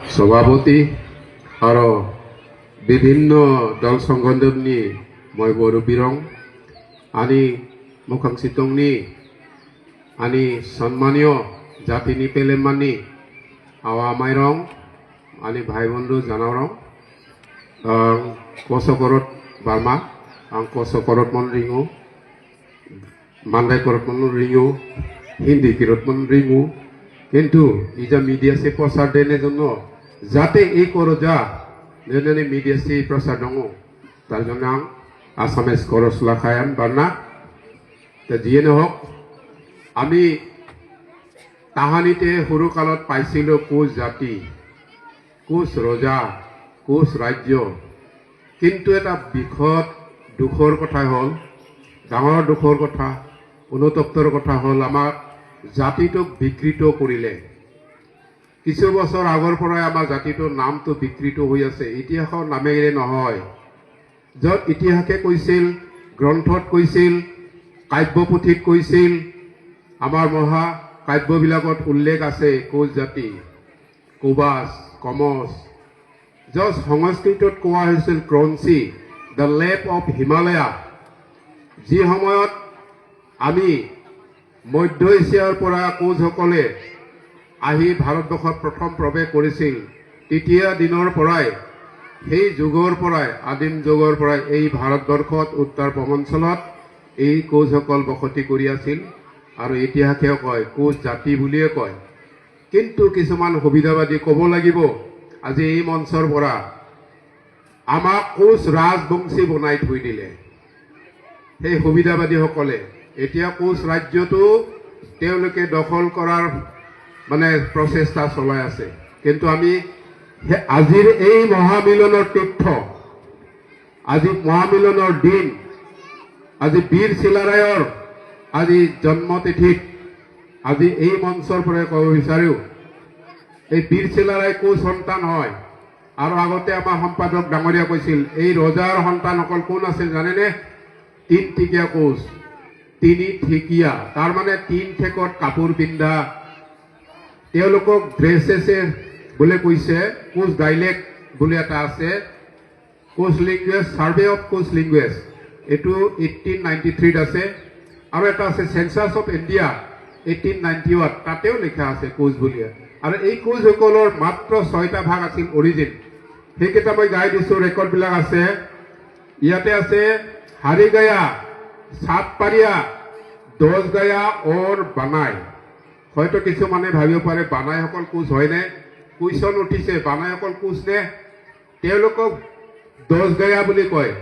सभापति और विभिन्न दल संगठननि मैं बरबिरं आनी मुखां सितंनि आनी सम्मानीय जातिनि पेलेमानि आवा माइरं आनी भाई बंधु जानावरं कोसकरत बारमा आं कोसकरत मन रिंगु मानदाय करत मन रिंगु हिंदी किरत मन रिंगु किंतु इजा मीडिया से प्रसार देने जन्नो जाते এই করো যা নেনে মিডিয়া সে প্রসার দङ তার জন্য আং আসামিস খরচ লাখায়ান বারনা তে জিয়েনে হোক আমি তাহানিতে সৰু কালত পাইছিলো কোচ জাতি কোচ ৰজা কোচ ৰাজ্য কিন্তু এটা বিখত দুখৰ কথা হল ডাঙৰ দুখৰ কথা অনুতপ্তৰ কথা হল আমাৰ জাতিটোক বিকৃত কৰিলে কিছু বছৰ আগৰ পৰাই আমাৰ জাতিটোৰ নামটো বিকৃত হৈ আছে ইতিহাসৰ নামেৰে নহয় যত ইতিহাসে কৈছিল গ্ৰন্থত কৈছিল কাব্যপুথিত কৈছিল আমাৰ মহা কাব্যবিলাকত উল্লেখ আছে কোচ জাতি কুবাস কমস যত সংস্কৃতত কোৱা হৈছিল ক্ৰঞ্চি দ্য লেপ অফ হিমালয়া যি সময়ত আমি মধ্য এছিয়াৰ পৰা কোচসকলে আহি ভাৰতবৰ্ষত প্ৰথম প্ৰৱেশ কৰিছিল তেতিয়া দিনৰ পৰাই সেই যুগৰ পৰাই আদিম যুগৰ পৰাই এই ভাৰতবৰ্ষত উত্তৰ পূৰ্বাঞ্চলত এই কোচসকল বসতি কৰি আছিল আৰু ইতিহাসে কয় কোচ জাতি বুলিয়ে কয় কিন্তু কিছুমান সুবিধাবাদী ক'ব লাগিব আজি এই মঞ্চৰ পৰা আমাক কোচ ৰাজবংশী বনাই থৈ দিলে সেই সুবিধাবাদীসকলে এতিয়া কোচ ৰাজ্যটো তেওঁলোকে দখল কৰাৰ মানে প্ৰচেষ্টা চলাই আছে কিন্তু আমি আজিৰ এই মহামিলনৰ তীৰ্থ আজি মহামিলনৰ দিন আজি বীৰ চিলাৰায়ৰ আজি জন্মতিথিত আজি এই মঞ্চৰ পৰা ক'ব বিচাৰো এই বীৰ চিলাৰায় কোচ সন্তান হয় আৰু আগতে আমাৰ সম্পাদক ডাঙৰীয়া কৈছিল এই ৰজাৰ সন্তান অকল কোন আছিল জানেনে তিনটিকিয়া কোচ তিনি ঠিকিয়া তাৰ মানে তিন ঠেকত কাপোৰ পিন্ধা তেওঁলোকক ড্ৰেছেছে বুলি কৈছে কোচ ডাইলেক্ট বুলি এটা আছে Koch language survey of Koch language এটো 1893 আছে আৰু এটা আছে সেন্সাস অফ ইণ্ডিয়া 1891 তাতেও লিখা আছে কোচ বুলি আৰু এই কোচসকলৰ মাত্ৰ 6টা ভাগ আছিল অৰিজিন সেইকেইটা মই গাই দিছো ৰেকৰ্ডবিলাক আছে ইয়াতে আছে হাৰিগায়া সাতপাৰিয়া দহগায়া और বানাই হয়তো কিছু মানে ভাবিব পাৰে বানাই সকল কোচ হয়নে কুইশন উঠিছে বানাই সকল কোচ নে তেওঁলোকক দহগায়া বুলি কয়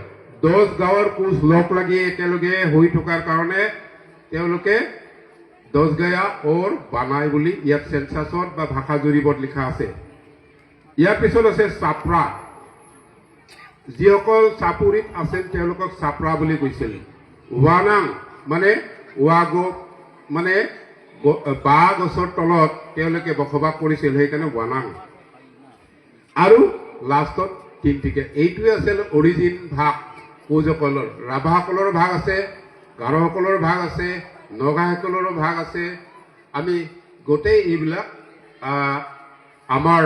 10 গাঁৱৰ কোচ লগ লাগি একেলগে হৈ থকাৰ কাৰণে তেওঁলোকে দহগায়া और বানাই বুলি ইয়াত সেন্সাসত বা ভাষা জৰীপত লিখা আছে ইয়াৰ পিছত আছে চাপৰা যিসকল চাপুৰিত আছে তেওঁলোকক চাপৰা বুলি কৈছিল ওয়ানাং মানে ওয়াগো মানে বা গছৰ তলত তেওঁলোকে বসবাস কৰিছিল সেইকাৰণে ওয়ানাং আৰু লাষ্টত তিনটিকে এইটোৱে আছিল অৰিজিন ভাগ কোচসকলৰ ৰাভাসকলৰ ভাগ আছে গাৰোসকলৰ ভাগ আছে নগাসকলৰ ভাগ আছে আমি গোটেই এইবিলাক আমাৰ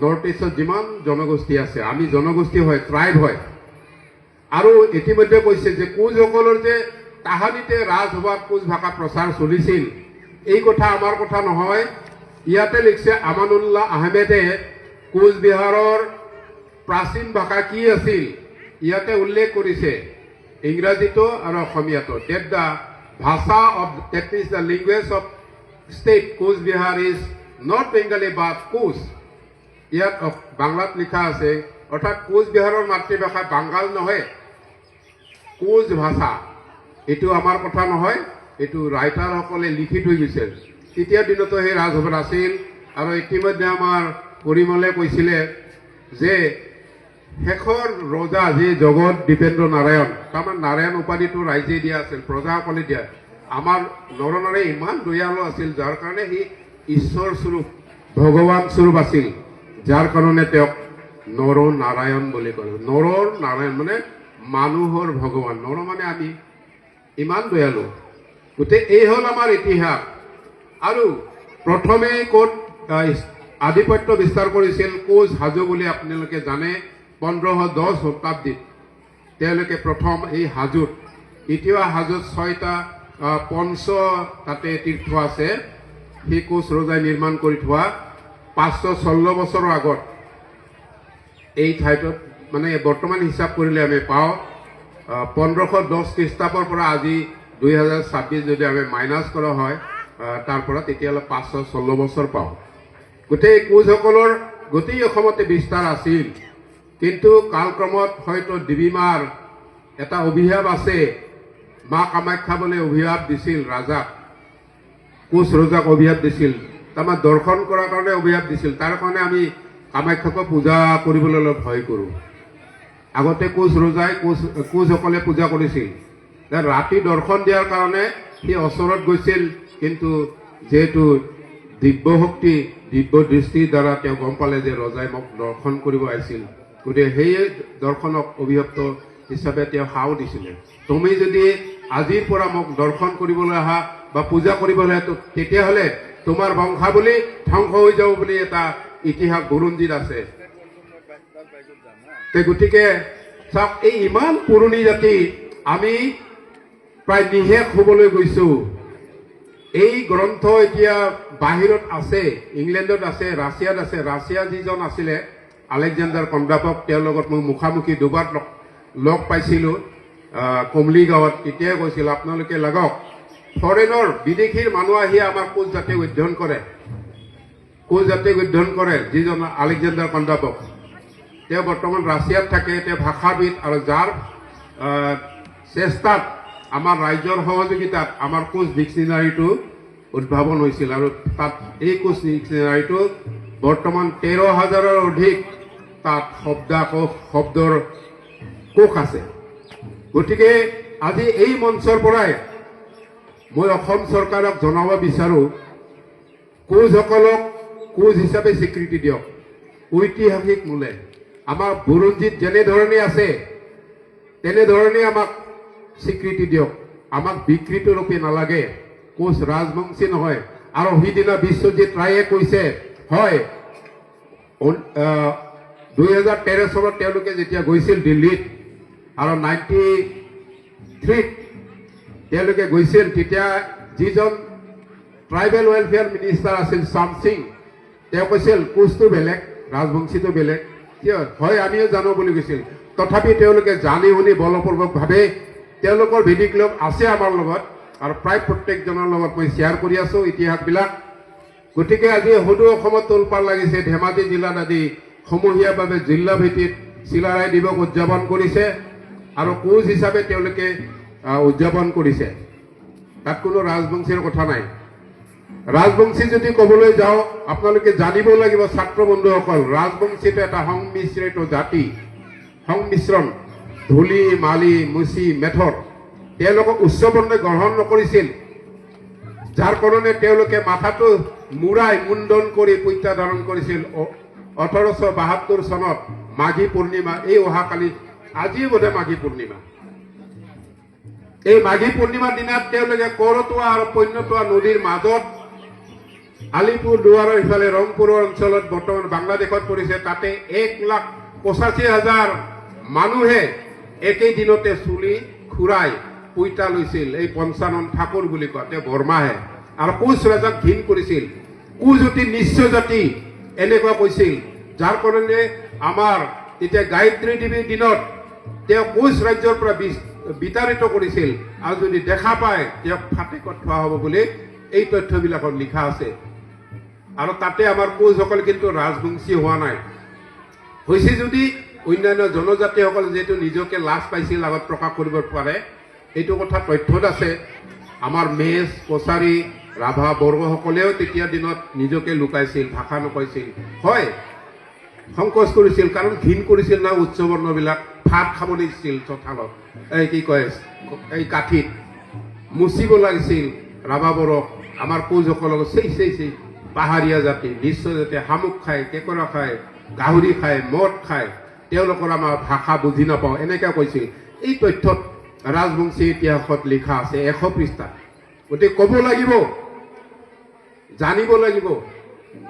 নৰ্থ ইষ্টত যিমান জনগোষ্ঠী আছে আমি জনগোষ্ঠী হয় ট্ৰাইব হয় আৰু ইতিমধ্যে কৈছে যে কোচসকলৰ যে তাহানিতে ৰাজসভাত কোচ ভাষা প্ৰচাৰ চলিছিল এই কথা আমাৰ কথা নহয় ইয়াতে লিখছে আমানুল্লাহ আহমেদে কোচবিহাৰৰ প্ৰাচীন ভাষা কি আছিল ইয়াতে উল্লেখ কৰিছে ইংৰাজীটো আৰু অসমীয়াটো that the ভাষা of that is the language of state Cooch Behar is not Bengali but Koch ইয়াত বাংলাত লিখা আছে অৰ্থাৎ কোচবিহাৰৰ মাতৃভাষা বাংগাল নহয় কোচ ভাষা এটো আমাৰ কথা নহয় এটো ৰাইটাৰসকলে লিখি থৈ গৈছে তেতিয়া দিনতো সেই ৰাজসভা আছিল আৰু ইতিমধ্যে আমাৰ পৰিমলে কৈছিলে যে শেষৰ ৰজা যে জগত দীপেন্দ্ৰ নাৰায়ণ তাৰমানে নাৰায়ণ উপাধিটো ৰাইজে দিয়া আছিল প্ৰজাসকলে দিয়া আমাৰ নৰনাৰায়ণ ইমান দয়ালু আছিল যাৰ কাৰণে সি ঈশ্বৰ স্বৰূপ ভগৱান স্বৰূপ আছিল যাৰ কাৰণে তেওঁক নৰ নাৰায়ণ বুলি কয় নৰ নাৰায়ণ মানে মানুহৰ ভগৱান নৰ মানে আমি ইমান দয়ালু গোটেই এই হল আমাৰ ইতিহাস আৰু প্ৰথমে কোন আধিপত্য বিস্তাৰ কৰিছিল কোচ হাজো বুলি আপোনালোকে জানে 1510 শতাব্দীত তেওঁলোকে প্ৰথম এই হাজোত এতিয়াও হাজোত 6টা পঞ্চ তাতে তীৰ্থ আছে সেই কোচ ৰজাই নিৰ্মাণ কৰি থোৱা 516 বছৰৰ আগত এই ঠাইটোত মানে বৰ্তমান হিচাপ কৰিলে আমি পাওঁ 1510 খ্ৰীষ্টাব্দৰ পৰা আজি 2026 যদি আমি মাইনাছ কৰা হয় তাৰ পৰা তেতিয়ালৈ 516 বছৰ পাওঁ গোটেই কোচসকলৰ গোটেই অসমতে বিস্তাৰ আছিল কিন্তু কালক্ৰমত হয়তো দেৱীমাৰ এটা অভিশাপ আছে মা কামাখ্যা বলে অভিশাপ দিছিল ৰাজাক কোচ ৰজাক অভিশাপ দিছিল তাৰমানে দৰ্শন কৰাৰ কাৰণে অভিশাপ দিছিল তাৰ কাৰণে আমি কামাখ্যাক পূজা কৰিবলৈ অলপ ভয় কৰোঁ আগতে কোচ ৰজাই কোচসকলে পূজা কৰিছিল ৰাতি দৰ্শন দিয়াৰ কাৰণে সি ওচৰত গৈছিল কিন্তু যেহেতু দিব্য শক্তি দিব্য দৃষ্টিৰ দ্বাৰা তেওঁ গম পালে যে ৰজাই মোক দৰ্শন কৰিব আহিছিল গতিকে সেই দৰ্শনক অভিশপ্ত হিচাপে তেওঁ সাও দিছিলে তুমি যদি আজিৰ পৰা মোক দৰ্শন কৰিবলৈ আহা বা পূজা কৰিবলৈ তেতিয়াহ'লে তোমাৰ বংশাৱলী ধ্বংস হৈ যাব বুলি এটা ইতিহাস বুৰঞ্জীত আছে গতিকে চাওক এই ইমান পুৰণি জাতি আমি প্ৰায় নিশেষ হ'বলৈ গৈছো এই গ্ৰন্থ এতিয়া বাহিৰত আছে ইংলেণ্ডত আছে ৰাছিয়াত আছে ৰাছিয়া যিজন আছিলে আলেকজেণ্ডাৰ কণ্ডাপক তেওঁৰ লগত মই মুখামুখি দুবাৰ লগ পাইছিলোঁ কমলি গাঁৱত তেতিয়াই কৈছিল আপোনালোকে লাগক ফৰেনৰ বিদেশীৰ মানুহ আহি আমাৰ কোচ জাতিক অধ্যয়ন কৰে যিজন আলেকজেণ্ডাৰ কণ্ডাপক তেওঁ বৰ্তমান ৰাছিয়াত থাকে তেওঁ ভাষাবিদ আৰু যাৰ চেষ্টাত আমাৰ ৰাজ্যৰ সহযোগিতাত আমাৰ কোচ ডিকশ্যনাৰীটো উদ্ভাৱন হৈছিল আৰু তাত এই কোচ ডিকশ্যনাৰীটো বৰ্তমান 13,000ৰ অধিক তাত শব্দৰ কোষ আছে গতিকে আজি এই মঞ্চৰ পৰাই মই অসম চৰকাৰক জনাব বিচাৰোঁ কোচসকলক কোচ হিচাপে স্বীকৃতি দিয়ক ঐতিহাসিক মূলে আমাৰ বুৰঞ্জীত যেনেধৰণে আছে তেনেধৰণে আমাক স্বীকৃতি দিয়ক আমাক বিকৃত ৰূপে নালাগে কোচ ৰাজবংশী নহয় আৰু সিদিনা বিশ্বজিৎ ৰায়ে কৈছে হয় 2013 চনত তেওঁলোকে যেতিয়া গৈছিল দিল্লীত আৰু 93 তেওঁলোকে গৈছিল তেতিয়া যিজন ট্ৰাইবেল ৱেলফেয়াৰ মিনিষ্টাৰ আছিল শ্যাম সিং তেওঁ কৈছিল কোচটো বেলেগ ৰাজবংশীটো বেলেগ হয় আমিও জানো বুলি কৈছিল তথাপি তেওঁলোকে জানি শুনি বলপূৰ্বকভাৱে তেওঁলোকৰ ভেদিক লোক আছে আমাৰ লগত আৰু প্ৰায় প্ৰত্যেকজনৰ লগত মই শ্বেয়াৰ কৰি আছো ইতিহাসবিলাক গতিকে আজি সদৌ অসমত তোলপাৰ লাগিছে ধেমাজি জিলাত আদি সমূহীয়াভাৱে জিলা ভিত্তিত চিলাৰায় দিৱস উদযাপন কৰিছে আৰু কোচ হিচাপে তেওঁলোকে উদযাপন কৰিছে তাত কোনো ৰাজবংশীৰ কথা নাই ৰাজবংশী যদি ক'বলৈ যাওঁ আপোনালোকে জানিব লাগিব ছাত্ৰ বন্ধুসকল ৰাজবংশীটো এটা সংমিশ্ৰিত জাতি সংমিশ্ৰণ ধূলি মালি মুচি মেথৰ তেওঁলোকক উচ্চ বৰ্ণে গ্ৰহণ নকৰিছিল যাৰ কাৰণে তেওঁলোকে মাথাটো মূৰাই মুণ্ডন কৰি পৈতা ধাৰণ কৰিছিল 1872 চনত মাঘী পূৰ্ণিমা এই অহাকালি আজি বোধে মাঘী পূৰ্ণিমা এই মাঘী পূৰ্ণিমাৰ দিনাত তেওঁলোকে কৰতোৱা আৰু পণ্যতোৱা নদীৰ মাজত আলিপুৰ দুৱাৰৰ ইফালে ৰংপুৰৰ অঞ্চলত বৰ্তমান বাংলাদেশত পৰিছে তাতে 1,85,000 মানুহে একেই দিনতে চুলি খুৰাই পৈতা লৈছিল এই পঞ্চানন ঠাকুৰ বুলি কয় তেওঁ বৰ্মাহে আৰু কোচ ৰজাক ঘিণ কৰিছিল কোচ অতি নিচ্চ জাতি এনেকুৱা কৈছিল যাৰ কাৰণে আমাৰ তেতিয়া গায়ত্ৰী দেৱীৰ দিনত তেওঁ কোচ ৰাজ্যৰ পৰা বিতাড়িত কৰিছিল আৰু যদি দেখা পায় তেওঁক ফাটেকত থোৱা হ'ব বুলি এই তথ্যবিলাকত লিখা আছে আৰু তাতে আমাৰ কোচসকল কিন্তু ৰাজবংশী হোৱা নাই হৈছে যদি অন্যান্য জনজাতিসকল যেহেতু নিজকে লাজ পাইছিল আগত প্ৰকাশ কৰিব পাৰে এইটো কথা তথ্যত আছে আমাৰ মেচ কছাৰী ৰাভা বৰ্গসকলেও তেতিয়া দিনত নিজকে লুকাইছিল ভাষা নকৈছিল হয় সংকোচ কৰিছিল কাৰণ ঘিণ কৰিছিল না উচ্চ বৰ্ণবিলাক ভাত খাব দিছিল চঠালত এই কি কয় এই কাঠিত মুচিব লাগিছিল ৰাভা বড়ক আমাৰ কোচসকলক সেই পাহাৰীয়া জাতি নিশ্চ জাতি শামুক খায় কেঁকোৰা খায় গাহৰি খায় মদ খায় তেওঁলোকৰ আমাৰ ভাষা বুজি নাপাওঁ এনেকৈ কৈছিল এই তথ্যত ৰাজবংশী ইতিহাসত লিখা আছে 100 পৃষ্ঠা গতিকে ক'ব লাগিব জানিব লাগিব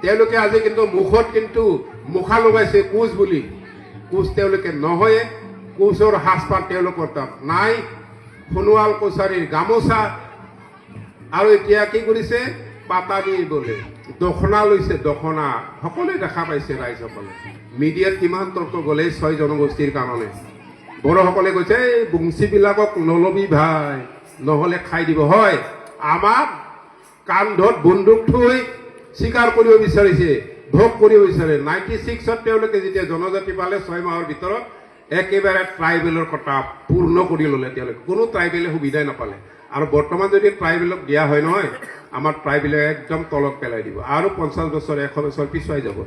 তেওঁলোকে আজি কিন্তু মুখত কিন্তু মুখা লগাইছে কোচ বুলি। কোচ তেওঁলোকে নহয়ে, কোচৰ সাজপাৰ তেওঁলোকৰ তাত নাই, সোণোৱাল কছাৰীৰ গামোচা, আৰু এতিয়া কি কৰিছে পাতানি বোলে দখনা লৈছে, দখনা সকলোৱে দেখা পাইছে ৰাইজসকলে। মিডিয়াত কিমান তৰ্ক গ'লে 6 জনগোষ্ঠীৰ কাৰণে। বড়োসকলে কৈছে এই বংশীবিলাকক নলবি ভাই, নহ'লে খাই দিব। হয়, আমাক কান্ধত বন্দুক থৈ স্বীকাৰ কৰিব বিচাৰিছে, ভোগ কৰিব বিচাৰে। 96ত তেওঁলোকে যেতিয়া জনজাতি পালে 6 মাহৰ ভিতৰত একেবাৰে ট্ৰাইবেলৰ কথা পূৰ্ণ কৰি ল'লে তেওঁলোকে। কোনো ট্ৰাইবেলে সুবিধাই নাপালে। আৰু বৰ্তমান যদি ট্ৰাইবেলক দিয়া হয় নহয়, আমাৰ ট্ৰাইবেলে একদম তলত পেলাই দিব, আৰু 50 বছৰ 100 বছৰ পিছুৱাই যাব।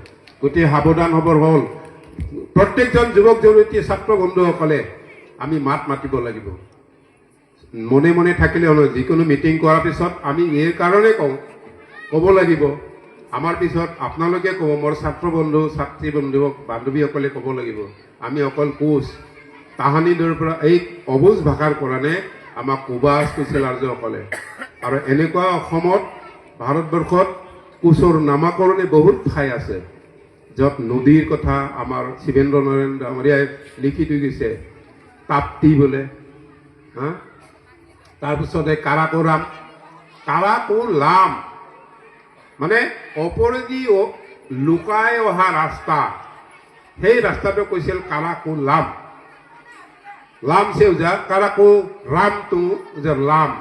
গতিকে সাৱধান হ'বৰ হ'ল। প্ৰত্যেকজন যুৱক যুৱতী ছাত্ৰ বন্ধুসকলে আমি মাত মাতিব লাগিব। মনে মনে থাকিলে নহয়, যিকোনো মিটিং কৰাৰ পিছত আমি এই কাৰণে ক'ব লাগিব। আমাৰ পিছত আপোনালোকে ক'ব, মোৰ ছাত্ৰ বন্ধু ছাত্ৰী বন্ধু বান্ধৱীসকলে ক'ব লাগিব। আমি অকল কোচ তাহানিৰ পৰা এই অবুজ ভাষাৰ কাৰণে আমাক কোবাছ কৈছিল আৰ্যসকলে। আৰু এনেকুৱা অসমত ভাৰতবৰ্ষত কোচৰ নামাকৰণে বহুত ঠাই আছে, য'ত নদীৰ কথা আমাৰ শিৱেন্দ্ৰ নাৰায়ণ ডাঙৰীয়াই লিখি থৈ গৈছে। তাপ্তি বোলে, হা, তাৰপিছতে কাৰাকোৰাম, কাৰাকোলাম মানে অপৰাধী লুকাই অহা ৰাস্তা, সেই ৰাস্তাটো কৈছিল কাৰাকোলাম। লাম সেউজা, কাৰাকো ৰামটো যে লাম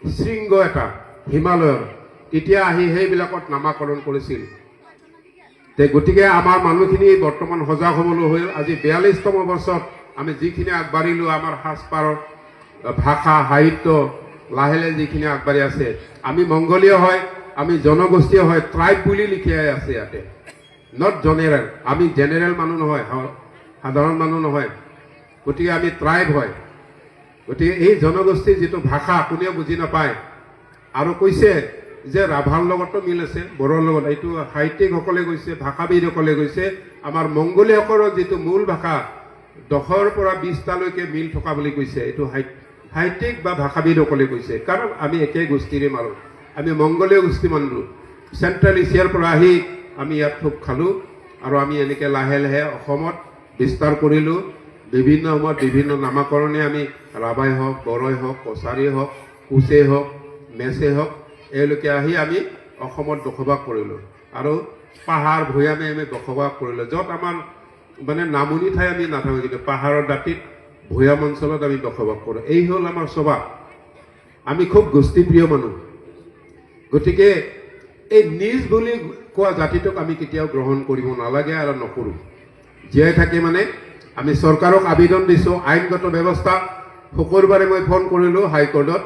শৃংগ এটা হিমালয়ৰ, তেতিয়া আহি সেইবিলাকত নামাকৰণ কৰিছিল। গতিকে আমাৰ মানুহখিনি বৰ্তমান সজাগ হ'বলৈ হ'ল। আজি 42তম বৰ্ষত আমি যিখিনি আগবাঢ়িলোঁ, আমাৰ সাজপাৰৰ ভাষা সাহিত্য লাহে লাহে যিখিনি আগবাঢ়ি আছে, আমি মংগলীয় হয়, আমি জনগোষ্ঠীয় হয়, ট্ৰাইব বুলি লিখিয়াই আছে ইয়াতে, নট জেনেৰেল। আমি জেনেৰেল মানুহ নহয়, সাধাৰণ মানুহ নহয়। গতিকে আমি ট্ৰাইব হয়। গতিকে এই জনগোষ্ঠীৰ যিটো ভাষা কোনেও বুজি নাপায়। আৰু কৈছে যে ৰাভাৰ লগতো মিল আছে, বড়োৰ লগত, এইটো সাহিত্যিকসকলে কৈছে, ভাষাবিদসকলে কৈছে। আমাৰ মংগোলীয়সকলৰ যিটো মূল ভাষা 10ৰ পৰা 20টালৈকে মিল থকা বুলি কৈছে, এইটো সাহিত্যিক বা ভাষাবিদসকলে কৈছে। কাৰণ আমি একে গোষ্ঠীৰে মানুহ, আমি মংগোলীয় গোষ্ঠী মানুহ। চেণ্ট্ৰেল এছিয়াৰ পৰা আহি আমি ইয়াত থোপ খালোঁ, আৰু আমি এনেকৈ লাহে লাহে অসমত বিস্তাৰ কৰিলোঁ। বিভিন্ন সময়ত বিভিন্ন নামাকৰণে আমি ৰাভাই হওক, বড়োই হওক, কছাৰীয়ে হওক, কোচেই হওক, মেচেই হওক, এওঁলোকে আহি আমি অসমত বসবাস কৰিলোঁ। আৰু পাহাৰ ভৈয়ামে আমি বসবাস কৰিলোঁ, য'ত আমাৰ মানে নামনি ঠাই আমি নাথাকোঁ, কিন্তু পাহাৰৰ দাঁতিত ভৈয়াম অঞ্চলত আমি বসবাস কৰোঁ। এই হ'ল আমাৰ স্বভাৱ। আমি খুব গোষ্ঠীপ্ৰিয় মানুহ। গতিকে এই নিজ বুলি কোৱা জাতিটোক আমি কেতিয়াও গ্ৰহণ কৰিব নালাগে আৰু নকৰোঁ। জীয়াই থাকি মানে আমি চৰকাৰক আবেদন দিছোঁ, আইনগত ব্যৱস্থা। শুকুৰবাৰে মই ফোন কৰিলোঁ হাইকোৰ্টত,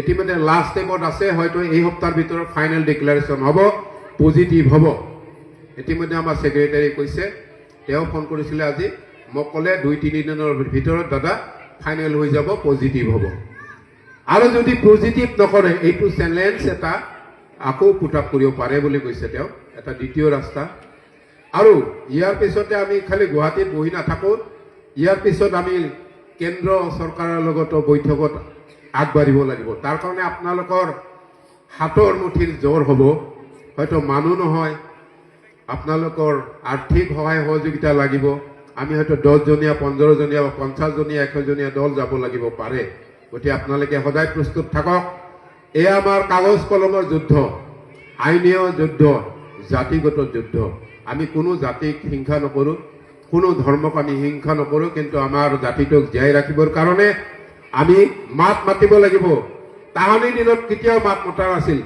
ইতিমধ্যে লাষ্ট ষ্টেপত আছে, হয়তো এই সপ্তাহৰ ভিতৰত ফাইনেল ডিক্লেৰেশ্যন হ'ব, পজিটিভ হ'ব। ইতিমধ্যে আমাৰ ছেক্ৰেটাৰী কৈছে, তেওঁ ফোন কৰিছিলে আজি, মোক ক'লে 2-3 দিনৰ ভিতৰত দাদা ফাইনেল হৈ যাব, পজিটিভ হ'ব। আৰু যদি পজিটিভ নকৰে, এইটো চেলেঞ্জ এটা আকৌ পুট আপ কৰিব পাৰে বুলি কৈছে তেওঁ, এটা দ্বিতীয় ৰাস্তা। আৰু ইয়াৰ পিছতে আমি খালি গুৱাহাটীত বহি নাথাকোঁ, ইয়াৰ পিছত আমি কেন্দ্ৰ চৰকাৰৰ লগতো বৈঠকত আগবাঢ়িব লাগিব। তাৰ কাৰণে আপোনালোকৰ হাতৰ মুঠিৰ জোৰ হ'ব, হয়তো মানুহ নহয়, আপোনালোকৰ আৰ্থিক সহায় সহযোগিতা লাগিব। আমি হয়তো 10জনীয়া 15জনীয়া বা 50জনীয়া 100জনীয়া দল যাব লাগিব পাৰে। গতিকে আপোনালোকে সদায় প্ৰস্তুত থাকক। এয়া আমাৰ কাগজ কলমৰ যুদ্ধ, আইনীয় যুদ্ধ, জাতিগত যুদ্ধ। আমি কোনো জাতিক হিংসা নকৰোঁ, কোনো ধৰ্মক আমি হিংসা নকৰোঁ, কিন্তু আমাৰ জাতিটোক জীয়াই ৰাখিবৰ কাৰণে আমি মাত মাতিব লাগিব। তাহানিৰ দিনত কেতিয়াও মাত মতা নাছিল,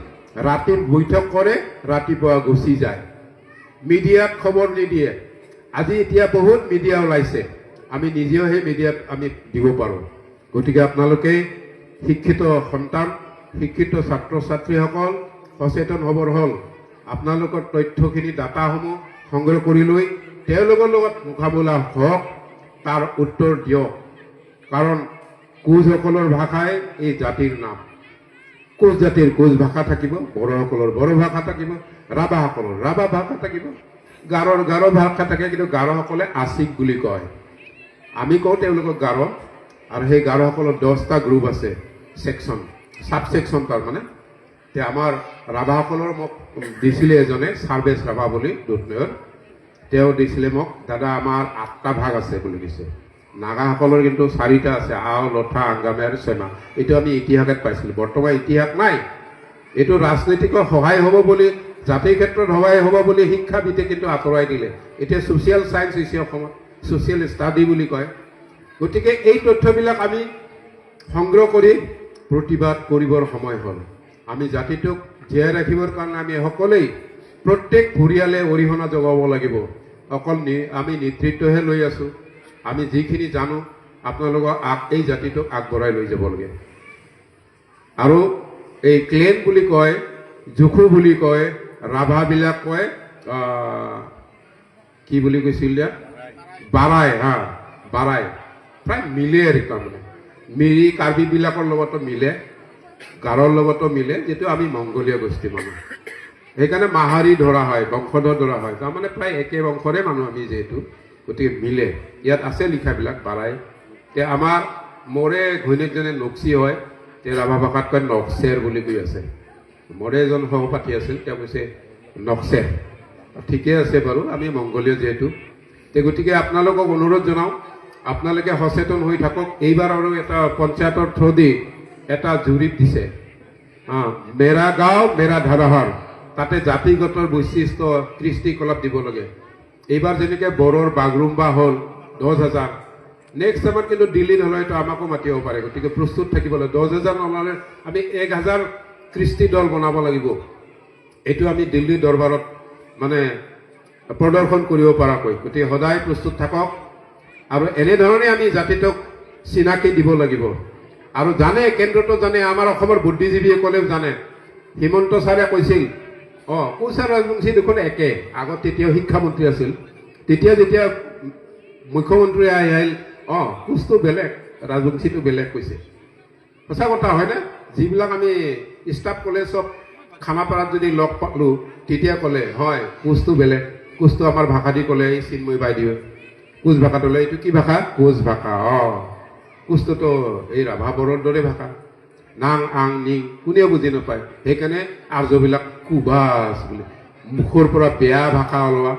ৰাতি বৈঠক কৰে, ৰাতিপুৱা গুচি যায়, মিডিয়াত খবৰ নিদিয়ে। আজি এতিয়া বহুত মিডিয়া ওলাইছে, আমি নিজেও সেই মিডিয়াত আমি দিব পাৰোঁ। গতিকে আপোনালোকে শিক্ষিত সন্তান, শিক্ষিত ছাত্ৰ ছাত্ৰীসকল সচেতন হ'বৰ হ'ল। আপোনালোকৰ তথ্যখিনি ডাটাসমূহ সংগ্ৰহ কৰি লৈ তেওঁলোকৰ লগত মোকাবিলা হওক, তাৰ উত্তৰ দিয়ক। কাৰণ কোচসকলৰ ভাষাই এই জাতিৰ নাম। কোচ জাতিৰ কোচ ভাষা থাকিব, বড়োসকলৰ বড়ো ভাষা থাকিব, ৰাভাসকলৰ ৰাভা ভাষা থাকিব, গাৰোৰ গাৰো ভাষা থাকে। কিন্তু গাৰোসকলে আছিক বুলি কয়, আমি কওঁ তেওঁলোকক গাৰো। আৰু সেই গাৰোসকলৰ 10টা গ্ৰুপ আছে, ছেকশ্যন, ছাব ছেকশ্যন। তাৰমানে তে আমাৰ ৰাভাসকলৰ মোক দিছিলে এজনে চাৰ্ভেছ ৰাভা বুলি দুধনৈৰ তেওঁ দিছিলে মোক দাদা আমাৰ 8টা ভাগ আছে বুলি কৈছে নাগাসকলৰ কিন্তু 4টা আছে আও লঠা আংগামে আৰু চেমা এইটো আমি ইতিহাসত পাইছিলোঁ বৰ্তমান ইতিহাস নাই এইটো ৰাজনৈতিকৰ সহায় হ'ব বুলি জাতিৰ ক্ষেত্ৰত সহায় হ'ব বুলি শিক্ষাবিদে কিন্তু আঁতৰাই দিলে এতিয়া ছ'চিয়েল ছায়েন্স হৈছে অসমত ছ'চিয়েল ষ্টাডি বুলি কয় গতিকে এই তথ্যবিলাক আমি সংগ্ৰহ কৰি প্ৰতিবাদ কৰিবৰ সময় হ'ল আমি জাতিটোক জীয়াই ৰাখিবৰ কাৰণে আমি সকলোৱেই প্ৰত্যেক পৰিয়ালে অৰিহণা যোগাব লাগিব অকল আমি নেতৃত্বহে লৈ আছোঁ আমি যিখিনি জানো আপোনালোকক এই জাতিটোক আগবঢ়াই লৈ যাব লাগে আৰু এই ক্লেন বুলি কয় জুখু বুলি কয় ৰাভাবিলাক কয় কি বুলি কৈছিল দিয়া বাৰাই বাৰাই প্ৰায় মিলে আৰু তাৰমানে মিৰি কাৰ্বিবিলাকৰ লগতো মিলে গাৰোৰ লগতো মিলে যিটো আমি মংগোলীয় গোষ্ঠী মানুহ সেইকাৰণে মাহাৰী ধৰা হয় বংশধৰ ধৰা হয় তাৰমানে প্ৰায় একে বংশৰে মানুহ আমি যিহেতু গতিকে মিলে ইয়াত আছে লিখাবিলাক বাৰাই তে আমাৰ মোৰে ঘৈণীয়েকজনে নক্সি হয় তে ৰাভা ভাষাত কয় নক্সেৰ বুলি কৈ আছে মোৰে এজন সহপাঠী আছিল তেওঁ কৈছে নক্সেৰ ঠিকে আছে বাৰু আমি মংগোলীয় যিহেতু তে গতিকে আপোনালোকক অনুৰোধ জনাওঁ আপোনালোকে সচেতন হৈ থাকক এইবাৰ আৰু এটা পঞ্চায়তৰ থ্ৰুদি এটা জুৰিত দিছে মেৰা গাঁও মেৰা ধৰোহৰ তাতে জাতিগতৰ বৈশিষ্ট্য কৃষ্টিকলাপ দিব লাগে এইবাৰ যেনেকৈ বড়োৰ বাগৰুম্বা হ'ল 10,000 নেক্সট টাইমত কিন্তু দিল্লীত হ'লেতো আমাকো মাতিব পাৰে গতিকে প্ৰস্তুত থাকিব লাগে 10,000 নহ'লে আমি 1,000 কৃষ্টি দল বনাব লাগিব এইটো আমি দিল্লী দৰবাৰত মানে প্ৰদৰ্শন কৰিব পৰাকৈ গতিকে সদায় প্ৰস্তুত থাকক আৰু এনেধৰণে আমি জাতিটোক চিনাকি দিব লাগিব আৰু জানে কেন্দ্ৰটো জানে আমাৰ অসমৰ বুদ্ধিজীৱীসকলেও জানে হিমন্ত ছাৰে কৈছিল কোচ আৰু ৰাজবংশী দেখোন একে আগত তেতিয়া শিক্ষামন্ত্ৰী আছিল তেতিয়া যেতিয়া মুখ্যমন্ত্ৰী আহিল কোচটো বেলেগ ৰাজবংশীটো বেলেগ কৈছে সঁচা কথা হয়নে যিবিলাক আমি ষ্টাফ কলেজত খানাপাৰাত যদি লগ পালোঁ তেতিয়া ক'লে হয় কোচটো বেলেগ কোচটো আমাৰ ভাষা দি ক'লে এই চিন্ময় বাইদেউ কোচ ভাষাটো লৈ এইটো কি ভাষা কোচ ভাষা কোচটোতো এই ৰাভা বড়োৰ দৰে ভাষা নাং আং নিং কোনেও বুজি নাপায় সেইকাৰণে আৰ্যবিলাক কুবাছ বুলি মুখৰ পৰা বেয়া ভাষা ওলোৱা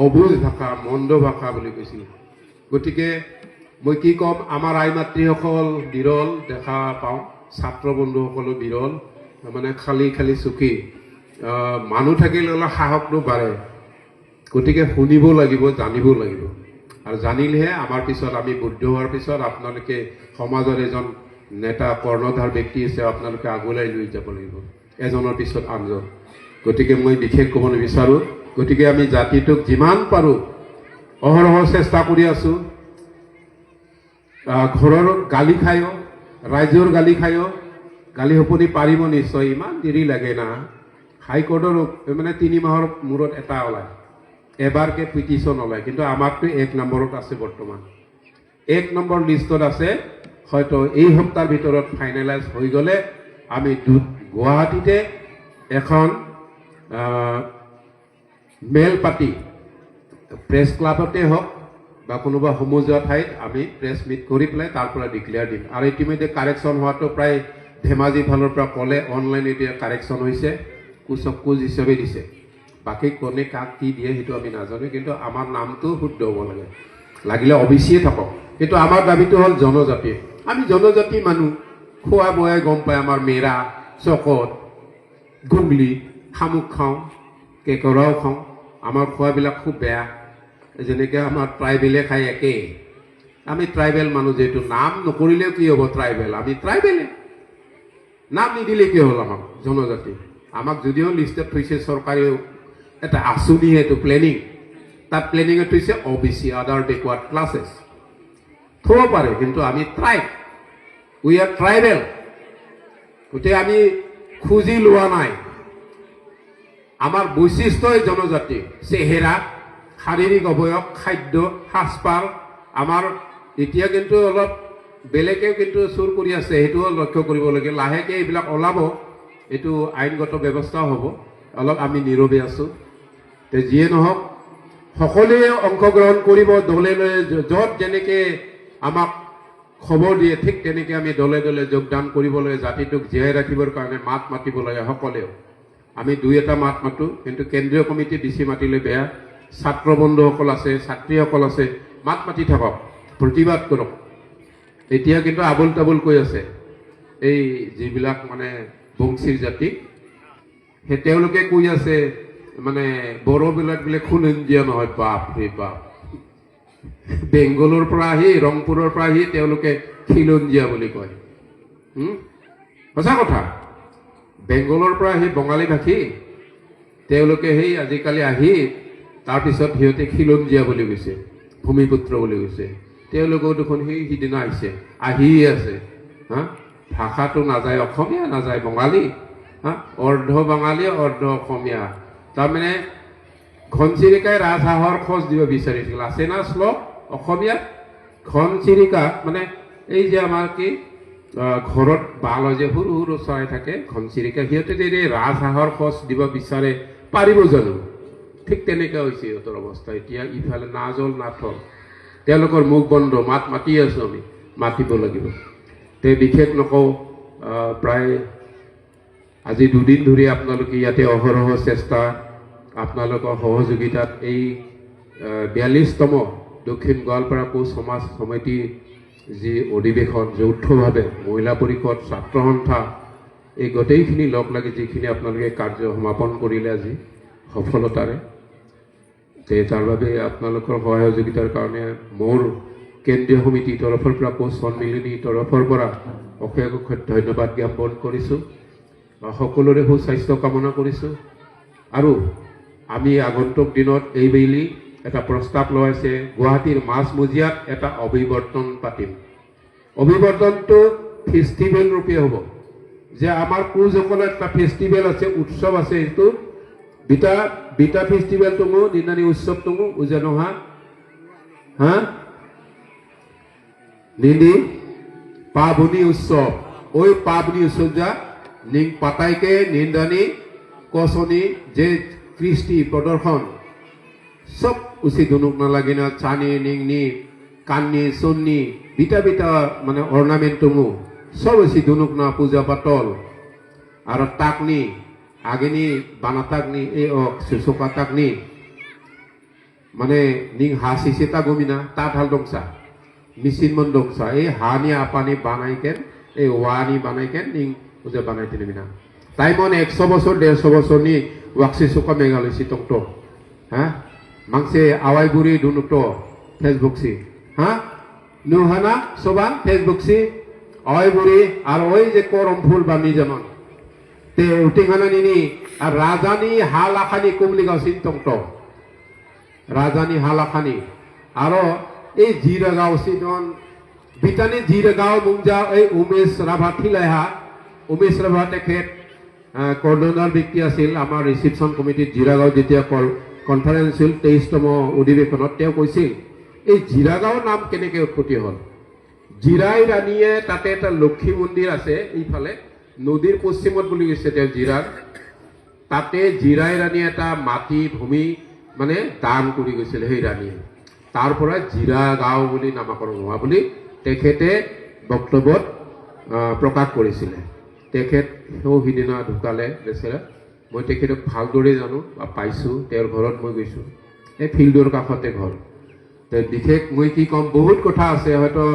অবুজ ভাষা মন্দ ভাষা বুলি কৈছিল গতিকে মই কি ক'ম আমাৰ আই মাতৃসকল বিৰল দেখা পাওঁ ছাত্ৰ বন্ধুসকলো বিৰল মানে খালী খালী চকী মানুহ থাকিলে অলপ সাহসটো বাঢ়ে গতিকে শুনিব লাগিব জানিব লাগিব আৰু জানিলেহে আমাৰ পিছত আমি বুদ্ধ হোৱাৰ পিছত আপোনালোকে সমাজৰ এজন নেতা কৰ্ণধাৰ ব্যক্তি আছে আপোনালোকে আগুৱাই লৈ যাব লাগিব এজনৰ পিছত আনজন গতিকে মই বিশেষ ক'ব নিবিচাৰোঁ গতিকে আমি জাতিটোক যিমান পাৰোঁ অহৰহ চেষ্টা কৰি আছোঁ ঘৰৰ গালি খায়ো ৰাইজৰ গালি খায়ো গালি সপনি পাৰিব নিশ্চয় ইমান দেৰি লাগে না হাইকোৰ্টৰ মানে 3 মাহৰ মূৰত এটা ওলায় এবাৰকে পিটিশ্যন ওলায় কিন্তু আমাৰতো 1 নম্বৰত আছে বৰ্তমান 1 নম্বৰ লিষ্টত আছে হয়তো এই সপ্তাহৰ ভিতৰত ফাইনেলাইজ হৈ গ'লে আমি গুৱাহাটীতে এখন মেল পাতি প্ৰেছ ক্লাবতে হওক বা কোনোবা সমজুৱা ঠাইত আমি প্ৰেছ মিট কৰি পেলাই তাৰ পৰা ডিক্লেয়াৰ দিম আৰু ইতিমধ্যে কাৰেকশ্যন হোৱাটো প্ৰায় ধেমাজি ফালৰ পৰা ক'লে অনলাইন এতিয়া কাৰেকশ্যন হৈছে কোচক কোচ হিচাপে দিছে বাকী কোনে কাক কি দিয়ে সেইটো আমি নাজানো কিন্তু আমাৰ নামটো শুদ্ধ হ'ব লাগে লাগিলে অবিচিয়ে থাকক কিন্তু আমাৰ দাবীটো হ'ল জনজাতি আমি জনজাতি মানুহ খোৱা বোৱাই গম পায় আমাৰ মেৰা চকত গুগলি শামুক খাওঁ কেকৰাও খাওঁ আমাৰ খোৱাবিলাক খুব বেয়া যেনেকৈ আমাৰ ট্ৰাইবেলে খাই একেই আমি ট্ৰাইবেল মানুহ যিহেতু নাম নকৰিলেও কি হ'ব ট্ৰাইবেল আমি ট্ৰাইবেলে নাম নিদিলে কি হ'ল আমাক জনজাতি আমাক যদিও লিষ্টত থৈছে চৰকাৰেও এটা আঁচনি এইটো প্লেনিং তাত প্লেনিঙত থৈছে OBC আদাৰ বেকৱাৰ্ড ক্লাছেছ থ'ব পাৰে কিন্তু আমি ট্ৰাইব উই আৰ ট্ৰাইবেল গতিকে আমি খুজি লোৱা নাই আমাৰ বৈশিষ্ট্যই জনজাতি চেহেৰা শাৰীৰিক অৱয়ব খাদ্য সাজপাৰ আমাৰ এতিয়া কিন্তু অলপ বেলেগেও কিন্তু চুৰ কৰি আছে সেইটোও লক্ষ্য কৰিব লাগে লাহেকৈ এইবিলাক ওলাব এইটো আইনগত ব্যৱস্থাও হ'ব অলপ আমি নীৰৱে আছোঁ তে যিয়ে নহওক সকলোৱে অংশগ্ৰহণ কৰিব দলে য'ত যেনেকৈ আমাক খবৰ দিয়ে, ঠিক তেনেকৈ আমি দলে দলে যোগদান কৰিবলৈ, জাতিটোক জীয়াই ৰাখিবৰ কাৰণে মাত মাতিব লাগে সকলেও। আমি দুই এটা মাত মাতোঁ, কিন্তু কেন্দ্ৰীয় কমিটি ডিচি মাতিলে বেয়া। ছাত্ৰ বন্ধুসকল আছে, ছাত্ৰীসকল আছে, মাত মাতি থাকক, প্ৰতিবাদ কৰক। এতিয়া কিন্তু আবুল তাবুল কৈ আছে এই যিবিলাক মানে বংশীৰ জাতি, সেই তেওঁলোকে কৈ আছে মানে বড়োবিলাক বোলে খুলঞ্জীয়া নহয়। বাপ ৰে বাপ, বেংগলৰ পৰা আহি, ৰংপুৰৰ পৰা আহি তেওঁলোকে খিলঞ্জীয়া বুলি কয়। সঁচা কথা, বেংগলৰ পৰা আহি বঙালী ভাষী তেওঁলোকে সেই আজিকালি আহি তাৰপিছত সিহঁতে খিলঞ্জীয়া বুলি কৈছে, ভূমিপুত্ৰ বুলি কৈছে। তেওঁলোকেও দেখোন সেই সিদিনা আহিছে, আহিয়ে আছে। ভাষাটো নাযায় অসমীয়া, নাযায় বঙালী, অৰ্ধ বাঙালী অৰ্ধ অসমীয়া। তাৰমানে ঘনচিৰিকাই ৰাজহাঁহৰ খোজ দিব বিচাৰিছিল, আছে না শ্লোক অসমীয়াত? ঘনচিৰিকা মানে এই যে আমাৰ কি ঘৰত বাল যে সৰু সৰু চৰাই থাকে, ঘনচিৰিকা, সিহঁতে যদি ৰাজহাঁহৰ খোজ দিব বিচাৰে পাৰিব জানো? ঠিক তেনেকুৱা হৈছে সিহঁতৰ অৱস্থা এতিয়া। ইফালে না জল না থল, তেওঁলোকৰ মুখ বন্ধ। মাত মাতি আছোঁ আমি, মাতিব লাগিব। তে বিশেষ নকওঁ, প্ৰায় আজি দুদিন ধৰি আপোনালোকে ইয়াতে অহৰহ চেষ্টা, আপোনালোকৰ সহযোগিতাত এই 42তম দক্ষিণ গোৱালপাৰা কোচ সমাজ সমিতি যি অধিৱেশন যৌথভাৱে মহিলা পৰিষদ, ছাত্ৰ সন্থা, এই গোটেইখিনি লগ লাগি যিখিনি আপোনালোকে কাৰ্য সমাপন কৰিলে আজি সফলতাৰে, তাৰ বাবে আপোনালোকৰ সহযোগিতাৰ কাৰণে মোৰ কেন্দ্ৰীয় সমিতিৰ তৰফৰ পৰা, কোচ সন্মিলনীৰ তৰফৰ পৰা অশেষ অশেষ ধন্যবাদ জ্ঞাপন কৰিছোঁ। সকলোৰে সুস্বাস্থ্য কামনা কৰিছোঁ। আৰু আমি আগন্তুক দিনত এইবেলি এটা প্ৰস্তাৱ লৈছে, গুৱাহাটীৰ মাজমজিয়াত এটা অভিৱৰ্তন পাতিম। অভিৱৰ্তনটো ফেষ্টিভেল ৰূপে হ'ব, যে আমাৰ কোচসকলৰ এটা ফেষ্টিভেল আছে, উৎসৱ আছে। এইটো বিটা ফেষ্টিভেল তুমু দিনানি উৎসৱ তুমু উজানো হা নিনি পাবনি উৎসৱ। ওই পাবনি উৎসৱ যা নিং পাতাইকে নিন্দানি কচনি যে কৃষ্টি প্ৰদৰ্শন সব উচিত ধনুক নালাগে না, চানি নিংনি কান্নি চন্নি বিটা বিটা মানে অৰ্ণামেণ্ট তুমু সব উচিত ধনুক না, পূজা পাতল আৰু তাকনি আগেনি বানাতাকনি এই সুচকা তাকনি মানে নিং হা সিসিতা গমিনা তাত হাল দংসা মিচিন মন দংসা এই হানি আপানি বানাইকেন এই ওয়ানি বানাইকেন নিং পূজা বানাই তিনিমিনা তাই মন 100 বছর 150 বছর নি ওয়াক্সি সুকা মেঘালয় সিটংট হ্যাঁ মাংসে আওয়াই বুড়ি দুনুক্ত ফেসবুক সি হ্যাঁ নুহানা সবান ফেসবুক সি আওয়াই বুড়ি আর ওই যে করম ফুল বামি যেমন তে উঠিখানা নিনি আর রাজানি হালাখানি কুমলিগাঁও সিনটংট রাজানি হালাখানি আরো এই জিরাগাঁও সিজন বিটানি জিরাগাঁও মুংজা এই উমেশ রাভা ঠিলাইহা উমেশ রাভা তেখেত কৰ্ডনাৰ ব্যক্তি আছিল আমাৰ ৰিচিপশ্যন কমিটিত জিৰাগাঁও যেতিয়া কনফাৰেন্স হ'ল 23তম অধিৱেশনত তেওঁ কৈছিল এই জিৰাগাঁৱৰ নাম কেনেকৈ উৎপত্তি হ'ল। জিৰাই ৰাণীয়ে তাতে এটা লক্ষী মন্দিৰ আছে, এইফালে নদীৰ পশ্চিমত বুলি কৈছে তেওঁ জিৰাৰ, তাতে জিৰাই ৰাণীয়ে এটা মাটি ভূমি মানে দান কৰি গৈছিল সেই ৰাণীয়ে, তাৰ পৰা জিৰাগাঁও বুলি নামাকৰণ হোৱা বুলি তেখেতে বক্তব্যত প্ৰকাশ কৰিছিলে। তেখেত সিদিনা ঢুকালে বেচেৰা, মই তেখেতক ভালদৰে জানো বা পাইছোঁ, তেওঁৰ ঘৰত মই গৈছোঁ, এই ফিল্ডৰ কাষতে ঘৰ। বিশেষ মই কি ক'ম, বহুত কথা আছে, হয়তো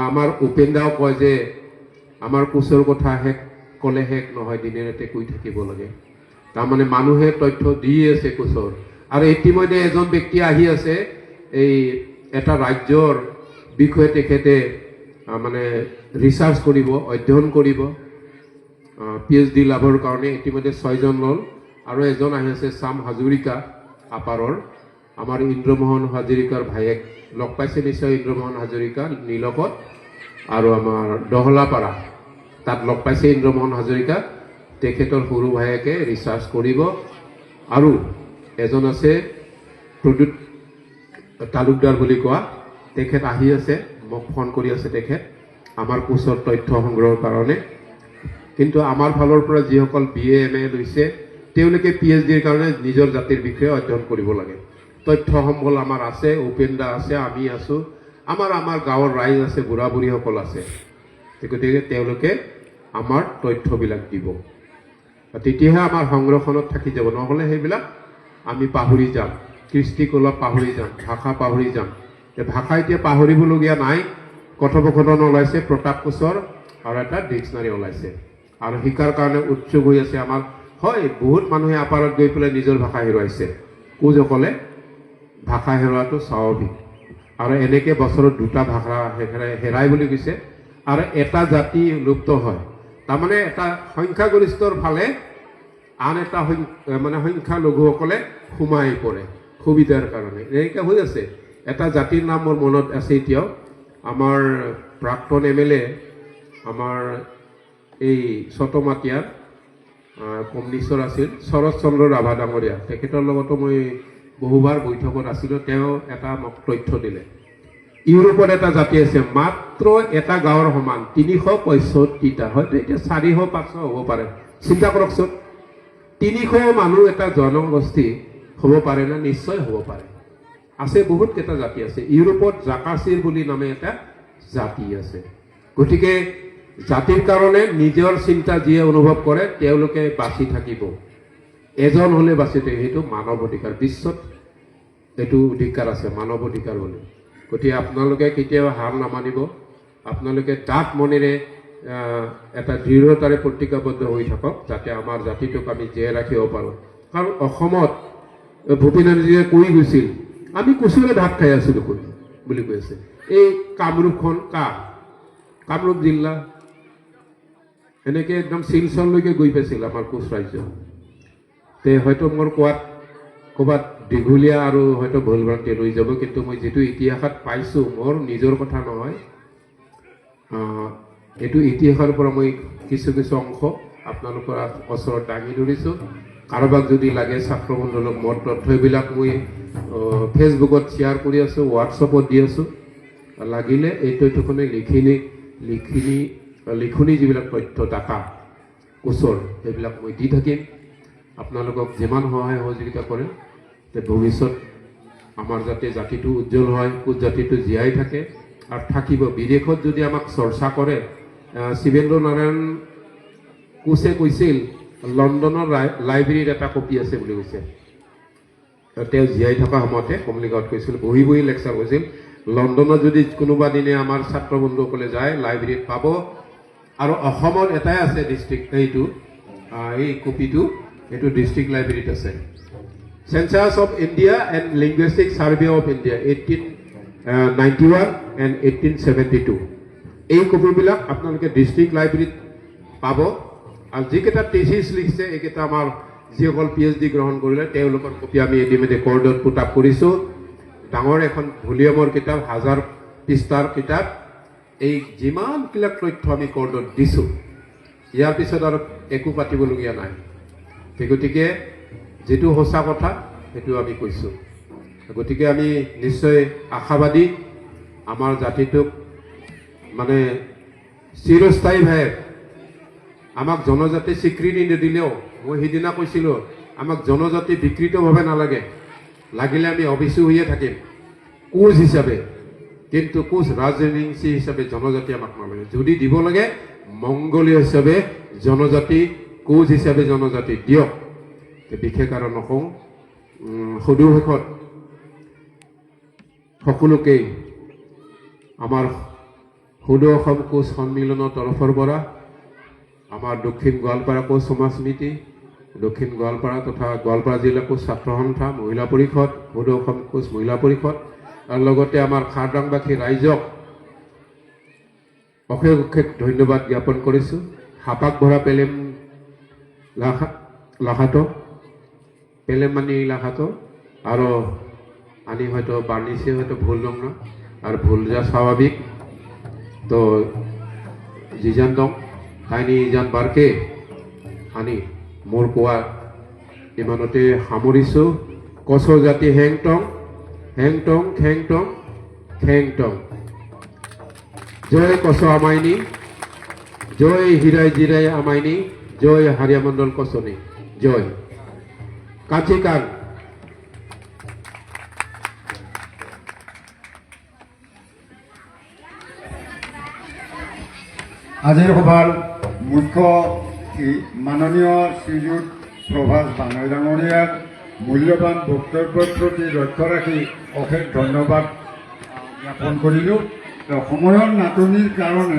আমাৰ উপেন দাও কয় যে আমাৰ কোচৰ কথা ক'লে শেষ নহয়, দিনে ৰাতে কৈ থাকিব লাগে। তাৰমানে মানুহে তথ্য দি আছে কোচৰ, আৰু ইতিমধ্যে এজন ব্যক্তি আহি আছে এই এটা ৰাজ্যৰ বিষয়ে তেখেতে মানে ৰিচাৰ্চ কৰিব, অধ্যয়ন কৰিব, PhD লাভৰ কাৰণে ইতিমধ্যে 6জন ল'ল, আৰু এজন আহি আছে চাম হাজৰিকা আপাৰৰ, আমাৰ ইন্দ্ৰমোহন হাজৰিকাৰ ভায়েক, লগ পাইছে নিশ্চয় ইন্দ্ৰমোহন হাজৰিকা নীলকত, আৰু আমাৰ দহলাপাৰা তাত লগ পাইছে ইন্দ্ৰমোহন হাজৰিকা, তেখেতৰ সৰু ভায়েকে ৰিচাৰ্চ কৰিব। আৰু এজন আছে প্ৰদ্যুৎ তালুকদাৰ বুলি কোৱা, তেখেত আহি আছে, মোক ফোন কৰি আছে তেখেত আমাৰ কোচৰ তথ্য সংগ্ৰহৰ কাৰণে। কিন্তু আমাৰ ফালৰ পৰা যিসকল BA MA লৈছে তেওঁলোকে PhDৰ কাৰণে নিজৰ জাতিৰ বিষয়ে অধ্যয়ন কৰিব লাগে। তথ্য সম্বল আমাৰ আছে, উপেন দা আছে, আমি আছোঁ, আমাৰ গাঁৱৰ ৰাইজ আছে, বুঢ়া বুঢ়ীসকল আছে, গতিকে তেওঁলোকে আমাৰ তথ্যবিলাক দিব, তেতিয়াহে আমাৰ সংৰক্ষণত থাকি যাব, নহ'লে সেইবিলাক আমি পাহৰি যাম, কৃষ্টিকলাপ পাহৰি যাম, ভাষা পাহৰি যাম। ভাষা এতিয়া পাহৰিবলগীয়া নাই, কথোপকথন ওলাইছে, প্ৰতাপ কোচৰ আৰু এটা ডিক্সনাৰী ওলাইছে, আৰু শিকাৰ কাৰণে উৎসুক হৈ আছে আমাৰ। হয়, বহুত মানুহে আপাৰত গৈ পেলাই নিজৰ ভাষা হেৰুৱাইছে, কোচসকলে ভাষা হেৰুৱাটো স্বাভাৱিক, আৰু এনেকৈ বছৰত 2টা ভাষা হেৰাই বুলি কৈছে, আৰু এটা জাতি লুপ্ত হয়, তাৰমানে এটা সংখ্যাগৰিষ্ঠৰ ফালে আন এটা মানে সংখ্যালঘুসকলে সোমাই পৰে সুবিধাৰ কাৰণে, এনেকৈ হৈ আছে। এটা জাতিৰ নাম মোৰ মনত আছে এতিয়াও, আমাৰ প্ৰাক্তন MLA আমাৰ এই চটমাটিয়াৰ কমিউনিষ্টৰ আছিল শৰৎ চন্দ্ৰ ৰাভা ডাঙৰীয়া, তেখেতৰ লগতো মই বহুবাৰ বৈঠকত আছিলোঁ। তেওঁ এটা মোক তথ্য দিলে, ইউৰোপত এটা জাতি আছে মাত্ৰ এটা গাঁৱৰ সমান 365টা, হয়তো এতিয়া 400-500 হ'ব পাৰে। চিন্তা কৰকচোন, 300 মানুহ এটা জনগোষ্ঠী হ'ব পাৰে না? নিশ্চয় হ'ব পাৰে। আছে, বহুত কেইটা জাতি আছে। ইউৰোপত জাকাচিৰ বুলি নামে এটা জাতি আছে। গতিকে জাতিৰ কাৰণে নিজৰ চিন্তা যিয়ে অনুভৱ কৰে তেওঁলোকে বাচি থাকিব, এজন হ'লে বাচি থাকিব, সেইটো মানৱ অধিকাৰ, বিশ্বত এইটো অধিকাৰ আছে, মানৱ অধিকাৰ বুলি। গতিকে আপোনালোকে কেতিয়াও হাৰ নামানিব, আপোনালোকে ডাঠ মনেৰে এটা দৃঢ়তাৰে প্ৰতিজ্ঞাবদ্ধ হৈ থাকক, যাতে আমাৰ জাতিটোক আমি জীয়াই ৰাখিব পাৰোঁ। কাৰণ অসমত ভূপেন হাজৰিকাই কৈ গৈছিল, আমি কচুৰে ভাত খাই আছোঁ দেখোন বুলি কৈ আছে। এই কামৰূপখন কামৰূপ জিলা এনেকৈ একদম শিলচৰলৈকে গৈ পাইছিল আমাৰ কোচ ৰাজ্য। হয়তো মোৰ ক'ৰবাত দীঘলীয়া আৰু হয়তো ভুল ভ্ৰান্তি ৰৈ যাব, কিন্তু মই যিটো ইতিহাসত পাইছোঁ, মোৰ নিজৰ কথা নহয়, এইটো ইতিহাসৰ পৰা মই কিছু অংশ আপোনালোকৰ ওচৰত দাঙি ধৰিছোঁ। কাৰোবাক যদি লাগে ছাত্ৰমণ্ডলক মোৰ তথ্যবিলাক মই ফেচবুকত শ্বেয়াৰ কৰি আছোঁ, হোৱাটছএপত দি আছোঁ, লাগিলে এই তথ্যখনে লিখনি যিবিলাক তথ্য ডাটা কোচৰ সেইবিলাক মই দি থাকিম। আপোনালোকক যিমান সহায় সহযোগিতা কৰে, ভৱিষ্যত আমাৰ যাতে জাতিটো উজ্জ্বল হয়, কোচ জাতিটো জীয়াই থাকে আৰু থাকিব। বিদেশত যদি আমাক চৰ্চা কৰে, শিৱেন্দ্ৰ নাৰায়ণ কোচে কৈছিল লণ্ডনৰ লাইব্ৰেৰীত এটা কপি আছে বুলি কৈছে। তেওঁ জীয়াই থকা সময়তে কমলিগাঁৱত কৈছিল, বহি বহি লেকচাৰ কৰিছিল, লণ্ডনত যদি কোনোবা দিনে আমাৰ ছাত্ৰ বন্ধুসকলে যায় লাইব্ৰেৰীত পাব। আৰু অসমত এটাই আছে ডিষ্ট্ৰিক্ট, এই কপিটো এইটো ডিষ্ট্ৰিক্ট লাইব্ৰেৰীত আছে। Census of India and linguistic survey of India 1891 and 1872, এই কপিবিলাক আপোনালোকে ডিষ্ট্ৰিক্ট লাইব্ৰেৰীত পাব। আৰু যিকেইটা টেচিছ লিখিছে, এইকেইটা আমাৰ যিসকল PhD গ্ৰহণ কৰিলে তেওঁলোকৰ কপি আমি ইতিমধ্যে কৰ্ডত পুট আপ কৰিছোঁ। ডাঙৰ এখন ভলিউমৰ কিতাপ, 1000 পৃষ্ঠাৰ কিতাপ। এই যিমানবিলাক তথ্য আমি কৰ্ডত দিছোঁ, ইয়াৰ পিছত আৰু একো পাতিবলগীয়া নাই। গতিকে যিটো সঁচা কথা সেইটো আমি কৈছোঁ। গতিকে আমি নিশ্চয় আশাবাদী, আমাৰ জাতিটোক মানে চিৰস্থায়ীভাৱে আমাক জনজাতি স্বীকৃতি নিদিলেও, মই সিদিনা কৈছিলোঁ আমাক জনজাতি বিকৃতভাৱে নালাগে, লাগিলে আমি অবিচু হৈয়ে থাকিম কোচ হিচাপে, কিন্তু কোচ ৰাজবংশী হিচাপে জনজাতি আমাক নালাগে। যদি দিব লাগে মংগোলীয় হিচাপে জনজাতি, কোচ হিচাপে জনজাতি দিয়ক। বিশেষ আৰু নকওঁ। সদৌ শেষত সকলোকেই আমাৰ সদৌ অসম কোচ সন্মিলনৰ তৰফৰ পৰা, আমাৰ দক্ষিণ গোৱালপাৰা কোচ সমাজ সমিতি, দক্ষিণ গোৱালপাৰা তথা গোৱালপাৰা জিলা কোচ ছাত্ৰ সন্থা, মহিলা পৰিষদ, সদৌ অসম কোচ মহিলা পৰিষদ, আৰু লগতে আমাৰ খাৰদাংবাসী ৰাইজক অশেষ অশেষ ধন্যবাদ জ্ঞাপন কৰিছোঁ। হাপাক ভৰা পেলেম লাখাটো পেলেমানি লাখাটো আৰু আনি হয়তো বাৰ্নিছে, হয়তো ভুল নং না, আৰ ভুল যা স্বাভাবিক। তো যিজান দং তাইনি ইজান বাৰকে আনি মোৰ কোৱা ইমানতে সামৰিছোঁ। কচ জাতি হেং টং হেং টং খেং টং খেং টং। জয় কচ আমাইনি, জয় হীরাই জিরাই আমাইনি, জয় হারিয়া মণ্ডল কচনি, জয় কাঞ্চিকান। আজিৰ সভাৰ মুখ্য মাননীয় শ্ৰীযুত প্ৰভাস বাঙৈ ডাঙৰীয়াৰ মূল্যৱান বক্তব্যৰ প্ৰতি লক্ষ্য ৰাখি অশেষ ধন্যবাদ জ্ঞাপন কৰিলোঁ। সময়ৰ নাটনিৰ কাৰণে